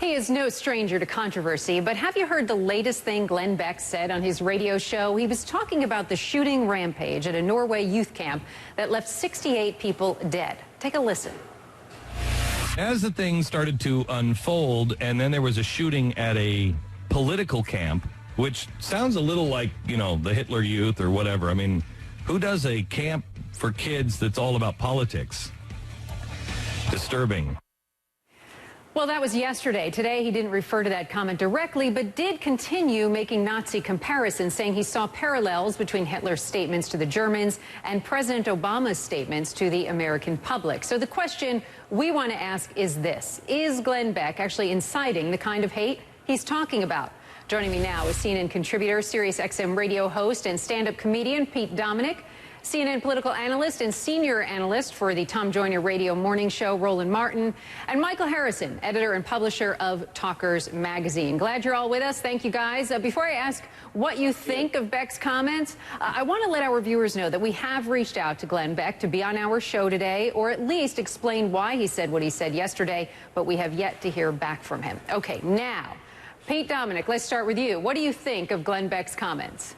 He is no stranger to controversy, but have you heard the latest thing Glenn Beck said on his radio show? He was talking about the shooting rampage at a Norway youth camp that left 68 people dead. Take a listen. As the thing started to unfold, and then there was a shooting at a political camp, which sounds a little like, you know, the Hitler Youth or whatever. I mean, who does a camp for kids that's all about politics? Disturbing. Well, that was yesterday. Today, he didn't refer to that comment directly, but did continue making Nazi comparisons, saying he saw parallels between Hitler's statements to the Germans and President Obama's statements to the American public. So the question we want to ask is this: is Glenn Beck actually inciting the kind of hate he's talking about? Joining me now is CNN contributor, Sirius XM radio host, and stand-up comedian Pete Dominick, CNN political analyst and senior analyst for the Tom Joyner radio morning show, Roland Martin, and Michael Harrison, editor and publisher of Talkers Magazine. Glad you're all with us. Thank you, guys. Before I ask what you think of Beck's comments, I want to let our viewers know that we have reached out to Glenn Beck to be on our show today, or at least explain why he said what he said yesterday, but we have yet to hear back from him. Okay, now, Pete Dominick, let's start with you. What do you think of Glenn Beck's comments?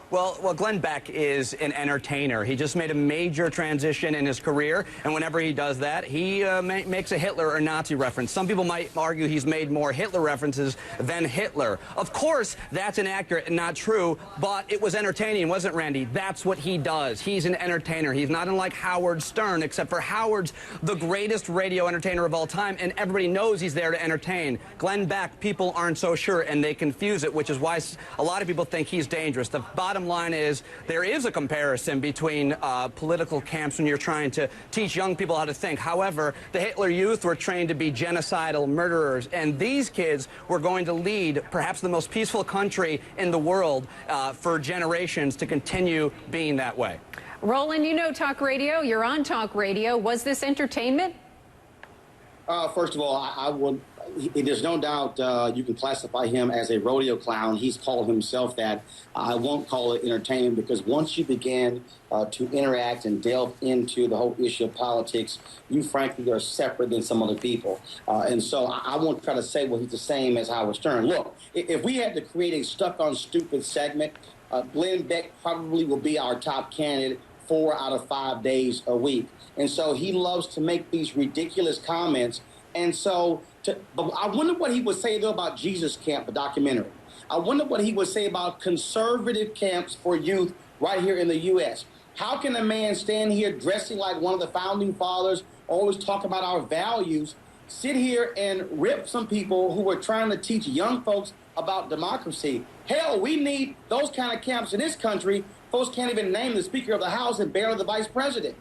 Well, Glenn Beck is an entertainer. He just made a major transition in his career, and whenever he does that, he makes a Hitler or Nazi reference. Some people might argue he's made more Hitler references than Hitler. Of course, that's inaccurate and not true, but it was entertaining, wasn't it, Randy? That's what he does. He's an entertainer. He's not unlike Howard Stern, except for Howard's the greatest radio entertainer of all time, and everybody knows he's there to entertain. Glenn Beck, people aren't so sure, and they confuse it, which is why a lot of people think he's dangerous. The bottom line is there is a comparison between political camps when you're trying to teach young people how to think. However, the Hitler Youth were trained to be genocidal murderers, and these kids were going to lead perhaps the most peaceful country in the world for generations to continue being that way. Roland, you know talk radio. You're on talk radio. Was this entertainment? First of all, there's no doubt you can classify him as a rodeo clown. He's called himself that. I won't call it entertainment, because once you begin to interact and delve into the whole issue of politics, you frankly are separate than some other people. And so I won't try to say, well, he's the same as Howard Stern. Look, if we had to create a Stuck on Stupid segment, Glenn Beck probably will be our top candidate 4 out of 5 days a week. And so he loves to make these ridiculous comments. And so but I wonder what he would say, though, about Jesus Camp, the documentary. I wonder what he would say about conservative camps for youth right here in the U.S. How can a man stand here dressing like one of the founding fathers, always talk about our values, sit here and rip some people who are trying to teach young folks about democracy? Hell, we need those kind of camps in this country. Folks can't even name the Speaker of the House and barely the Vice President.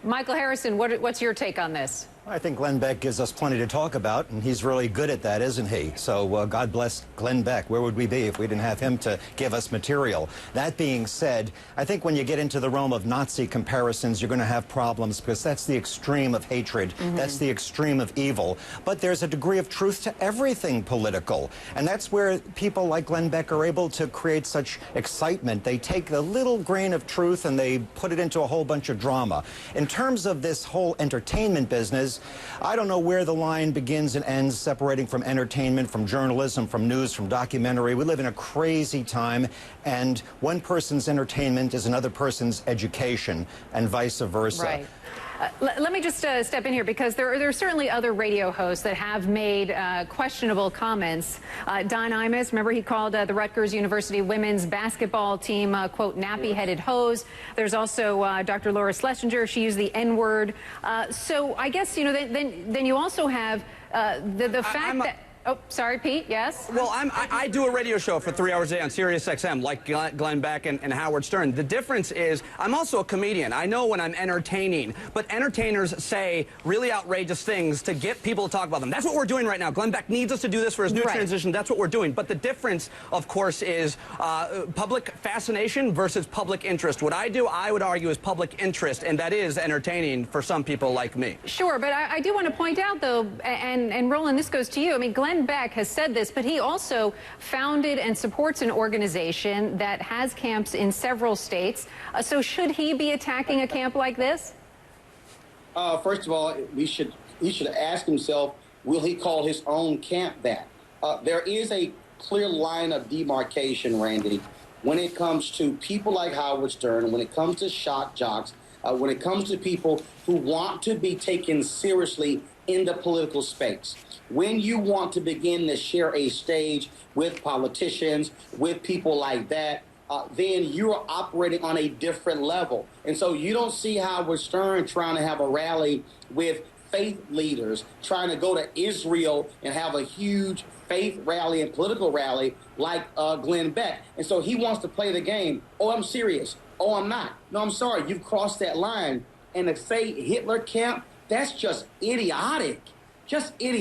Michael Harrison, what's your take on this? I think Glenn Beck gives us plenty to talk about, and he's really good at that, isn't he? So God bless Glenn Beck. Where would we be if we didn't have him to give us material? That being said, I think when you get into the realm of Nazi comparisons, you're going to have problems, because that's the extreme of hatred. That's the extreme of evil. But there's a degree of truth to everything political, and that's where people like Glenn Beck are able to create such excitement. They take a little grain of truth and they put it into a whole bunch of drama. In terms of this whole entertainment business, I don't know where the line begins and ends, separating from entertainment, from journalism, from news, from documentary. We live in a crazy time, and one person's entertainment is another person's education, and vice versa. Right. Let me just step in here, because there are certainly other radio hosts that have made questionable comments. Don Imus, remember, he called the Rutgers University women's basketball team, quote, nappy-headed hose. There's also Dr. Laura Schlesinger. She used the N-word. So I guess, you know, then you also have the fact that... Oh, sorry, Pete, yes? Well, I do a radio show for 3 hours a day on Sirius XM, like Glenn Beck and Howard Stern. The difference is I'm also a comedian. I know when I'm entertaining, but entertainers say really outrageous things to get people to talk about them. That's what we're doing right now. Glenn Beck needs us to do this for his new transition. That's what we're doing. But the difference, of course, is public fascination versus public interest. What I do, I would argue, is public interest, and that is entertaining for some people like me. Sure, but I do want to point out, though, and Roland, this goes to you. I mean, Glenn Beck has said this, but he also founded and supports an organization that has camps in several states. So should he be attacking a camp like this? First of all, he should ask himself, Will he call his own camp that? There is a clear line of demarcation, Randy, when it comes to people like Howard Stern, when it comes to shock jocks, when it comes to people who want to be taken seriously in the political space. When you want to begin to share a stage with politicians, with people like that, then you're operating on a different level. And so you don't see Howard Stern trying to have a rally with faith leaders, trying to go to Israel and have a huge faith rally and political rally like Glenn Beck. And so he wants to play the game. Oh, I'm serious. Oh, I'm not. No, I'm sorry. You've crossed that line. And to say Hitler camp, that's just idiotic. Just idiotic.